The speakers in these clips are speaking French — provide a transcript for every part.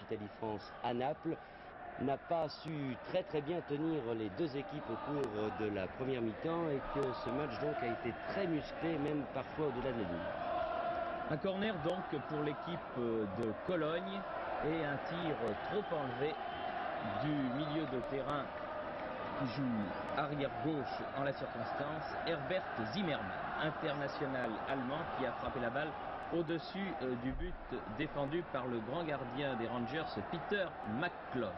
Italie-France à Naples, n'a pas su très bien tenir les deux équipes au cours de la première mi-temps et que ce match donc a été très musclé, même parfois au-delà de la ligne. Un corner donc pour l'équipe de Cologne et un tir trop enlevé du milieu de terrain qui joue arrière gauche en la circonstance, Herbert Zimmermann, international allemand qui a frappé la balle au-dessus du but défendu par le grand gardien des Rangers, Peter McCloy.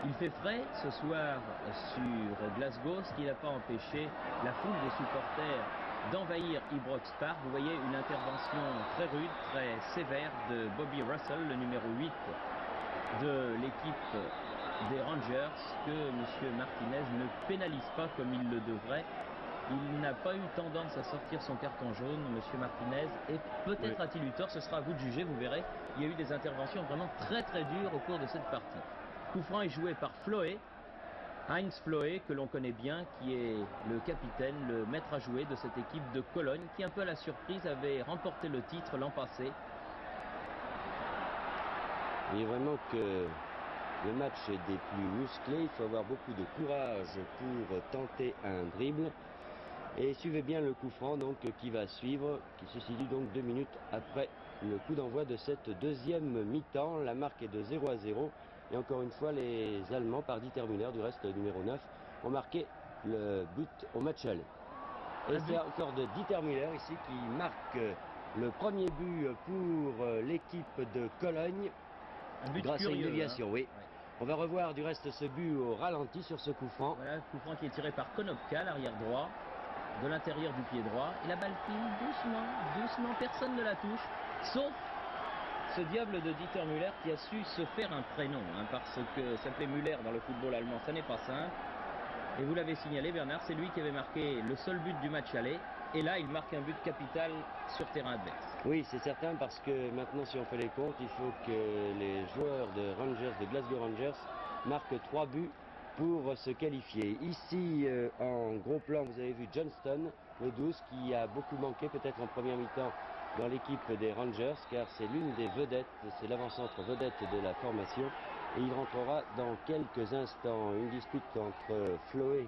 Il fait frais ce soir sur Glasgow, ce qui n'a pas empêché la foule des supporters d'envahir Ibrox Park. Vous voyez une intervention très rude, très sévère de Bobby Russell, le numéro 8 de l'équipe des Rangers, que M. Martinez ne pénalise pas comme il le devrait. Il n'a pas eu tendance à sortir son carton jaune, M. Martinez, et peut-être a-t-il eu tort, ce sera à vous de juger, vous verrez. Il y a eu des interventions vraiment très dures au cours de cette partie. Coup franc est joué par Flöhe, Heinz Flöhe, que l'on connaît bien, qui est le capitaine, le maître à jouer de cette équipe de Cologne, qui un peu à la surprise avait remporté le titre l'an passé. Il est vraiment que le match est des plus musclés, il faut avoir beaucoup de courage pour tenter un dribble. Et suivez bien le coup franc donc, qui va suivre, qui se situe donc 2 minutes après le coup d'envoi de cette deuxième mi-temps. La marque est de 0-0. Et encore une fois, les Allemands, par Dieter Müller, du reste numéro 9, ont marqué le but au match aller. Et c'est encore de Dieter Müller ici qui marque le premier but pour l'équipe de Cologne. Un but grâce curieux, à une déviation, hein. oui. Ouais. On va revoir du reste ce but au ralenti sur ce coup franc. Voilà, coup franc qui est tiré par Konopka, l'arrière droit, de l'intérieur du pied droit. Et la balle file doucement, personne ne la touche, sauf ce diable de Dieter Müller qui a su se faire un prénom, hein, parce que s'appeler Müller dans le football allemand, ça n'est pas simple. Et vous l'avez signalé, Bernard, c'est lui qui avait marqué le seul but du match aller. Et là, il marque un but capital sur terrain adverse. Oui, c'est certain, parce que maintenant, si on fait les comptes, il faut que les joueurs de Rangers, de Glasgow Rangers, marquent 3 buts pour se qualifier. Ici, en gros plan, vous avez vu Johnston, le 12, qui a beaucoup manqué peut-être en première mi-temps dans l'équipe des Rangers, car c'est l'une des vedettes, c'est l'avant-centre vedette de la formation, et il rentrera dans quelques instants. Une dispute entre Flöhe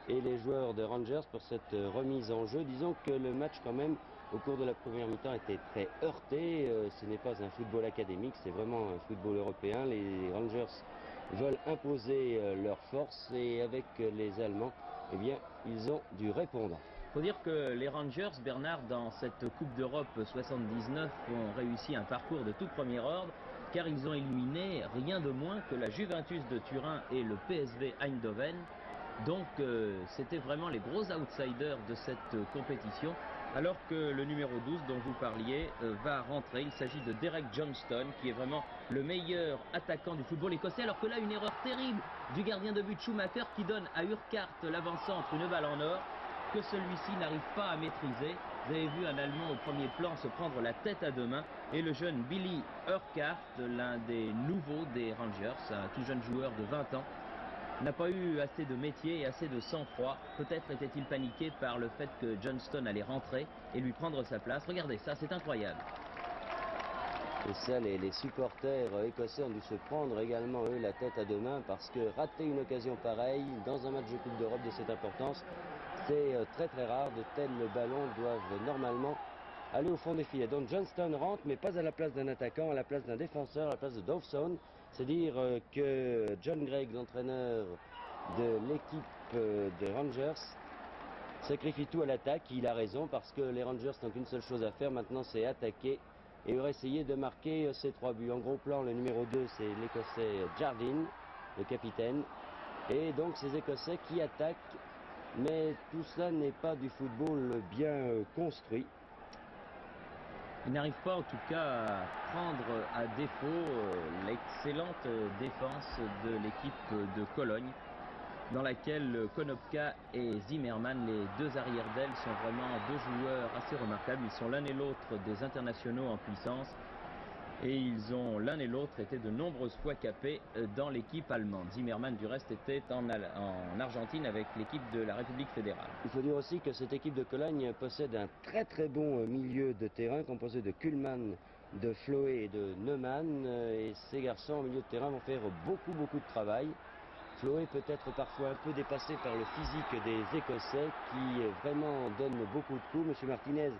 et les joueurs de Rangers pour cette remise en jeu. Disons que le match quand même au cours de la première mi-temps était très heurté. Ce n'est pas un football académique, c'est vraiment un football européen. Les Rangers veulent imposer leur force et avec les Allemands, eh bien, ils ont dû répondre. Il faut dire que les Rangers, Bernard, dans cette Coupe d'Europe 79, ont réussi un parcours de tout premier ordre, car ils ont éliminé rien de moins que la Juventus de Turin et le PSV Eindhoven. Donc c'était vraiment les gros outsiders de cette compétition, alors que le numéro 12 dont vous parliez va rentrer. Il s'agit de Derek Johnston, qui est vraiment le meilleur attaquant du football écossais, alors que là, une erreur terrible du gardien de but Schumacher qui donne à Urquhart, l'avant-centre, une balle en or que celui-ci n'arrive pas à maîtriser. Vous avez vu un Allemand au premier plan se prendre la tête à 2 mains, et le jeune Billy Urquhart, l'un des nouveaux des Rangers, un tout jeune joueur de 20 ans, n'a pas eu assez de métier et assez de sang-froid. Peut-être était-il paniqué par le fait que Johnston allait rentrer et lui prendre sa place. Regardez ça, c'est incroyable. Et ça, les supporters écossais ont dû se prendre également, eux, la tête à 2 mains, parce que rater une occasion pareille dans un match de Coupe d'Europe de cette importance, c'est très rare. De tels ballons doivent normalement aller au fond des filets. Donc Johnston rentre, mais pas à la place d'un attaquant, à la place d'un défenseur, à la place de Dawson. C'est dire que John Greig, l'entraîneur de l'équipe des Rangers, sacrifie tout à l'attaque. Il a raison, parce que les Rangers n'ont qu'une seule chose à faire maintenant, c'est attaquer et essayer de marquer ces 3 buts. En gros plan, le numéro 2, c'est l'Écossais Jardine, le capitaine. Et donc ces Écossais qui attaquent, mais tout cela n'est pas du football bien construit. Il n'arrive pas en tout cas à prendre à défaut l'excellente défense de l'équipe de Cologne, dans laquelle Konopka et Zimmermann, les deux arrières d'aile, sont vraiment 2 joueurs assez remarquables. Ils sont l'un et l'autre des internationaux en puissance, et ils ont l'un et l'autre été de nombreuses fois capés dans l'équipe allemande. Zimmermann du reste était en Argentine avec l'équipe de la République fédérale. Il faut dire aussi que cette équipe de Cologne possède un très bon milieu de terrain composé de Kuhlmann de Floé et de Neumann. Et ces garçons au milieu de terrain vont faire beaucoup de travail. Floé peut être parfois un peu dépassé par le physique des Écossais qui vraiment donnent beaucoup de coups. Monsieur Martinez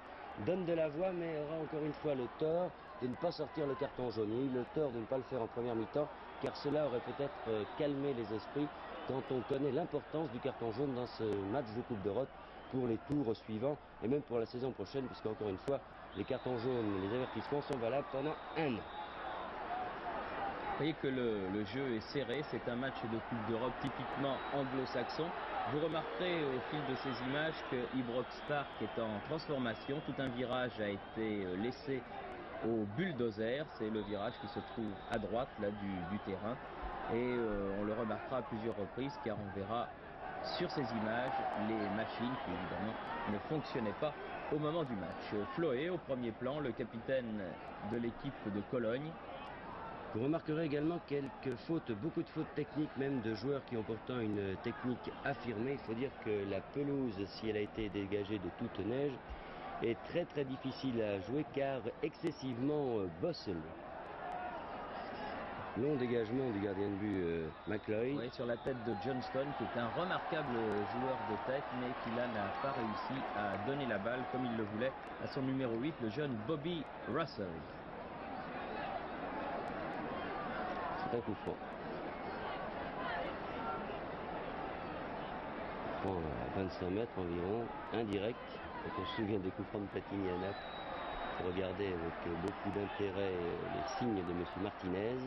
donne de la voix mais aura encore une fois le tort de ne pas sortir le carton jaune. Il a eu le tort de ne pas le faire en première mi-temps car cela aurait peut-être calmé les esprits quand on connaît l'importance du carton jaune dans ce match de Coupe d'Europe pour les tours suivants et même pour la saison prochaine puisque encore une fois les cartons jaunes, les avertissements sont valables pendant un an. Vous voyez que le jeu est serré, c'est un match de Coupe d'Europe typiquement anglo-saxon. Vous remarquerez au fil de ces images que Ibrox Park est en transformation. Tout un virage a été laissé au bulldozer, c'est le virage qui se trouve à droite là, du terrain. Et on le remarquera à plusieurs reprises car on verra sur ces images les machines qui évidemment ne fonctionnaient pas au moment du match. Floé au premier plan, le capitaine de l'équipe de Cologne. Vous remarquerez également quelques fautes, beaucoup de fautes techniques, même de joueurs qui ont pourtant une technique affirmée. Il faut dire que la pelouse, si elle a été dégagée de toute neige, est très difficile à jouer car excessivement bosselée. Long dégagement du gardien de but McLeod. Oui, sur la tête de Johnston, qui est un remarquable joueur de tête, mais qui là n'a pas réussi à donner la balle comme il le voulait à son numéro 8, le jeune Bobby Russell. C'est un coup franc. Franc à 25 mètres environ, indirect. Quand on se souvient des coups francs de Platini à Naples, il faut regarder avec beaucoup d'intérêt les signes de M. Martinez.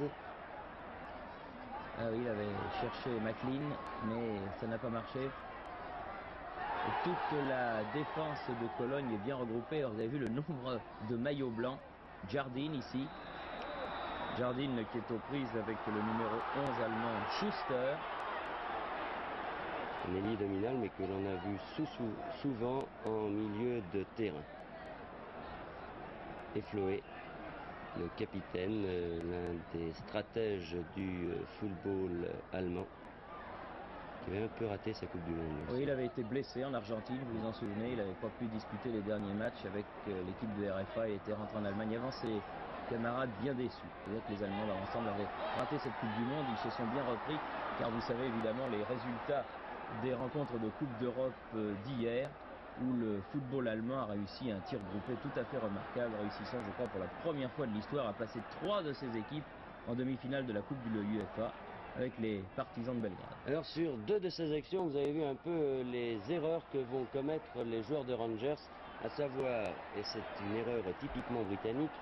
Ah oui, il avait cherché McLean, mais ça n'a pas marché. Et toute la défense de Cologne est bien regroupée. Alors, vous avez vu le nombre de maillots blancs. Jardine ici. Jardine qui est aux prises avec le numéro 11 allemand Schuster. Un ailier dominal, mais que l'on a vu souvent en milieu de terrain. Et Floé, le capitaine, l'un des stratèges du football allemand, qui avait un peu raté sa Coupe du Monde. Oui, il avait été blessé en Argentine, vous vous en souvenez, il n'avait pas pu disputer les derniers matchs avec l'équipe de RFA. Il était rentré en Allemagne avant ses camarades bien déçus. C'est-à-dire que les Allemands dans l'ensemble avaient raté cette Coupe du Monde, ils se sont bien repris, car vous savez évidemment les résultats des rencontres de Coupe d'Europe d'hier, où le football allemand a réussi un tir groupé tout à fait remarquable, réussissant, je crois, pour la première fois de l'histoire à placer 3 de ses équipes en demi-finale de la Coupe de l'UEFA avec les Partisans de Belgrade. Alors sur 2 de ces actions, vous avez vu un peu les erreurs que vont commettre les joueurs de Rangers, à savoir, et c'est une erreur typiquement britannique,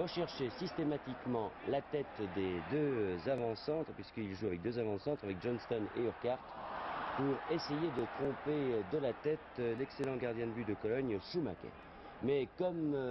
rechercher systématiquement la tête des 2 avant-centres, puisqu'ils jouent avec 2 avant-centres, avec Johnston et Urquhart, pour essayer de tromper de la tête l'excellent gardien de but de Cologne, Schumacher. Mais comme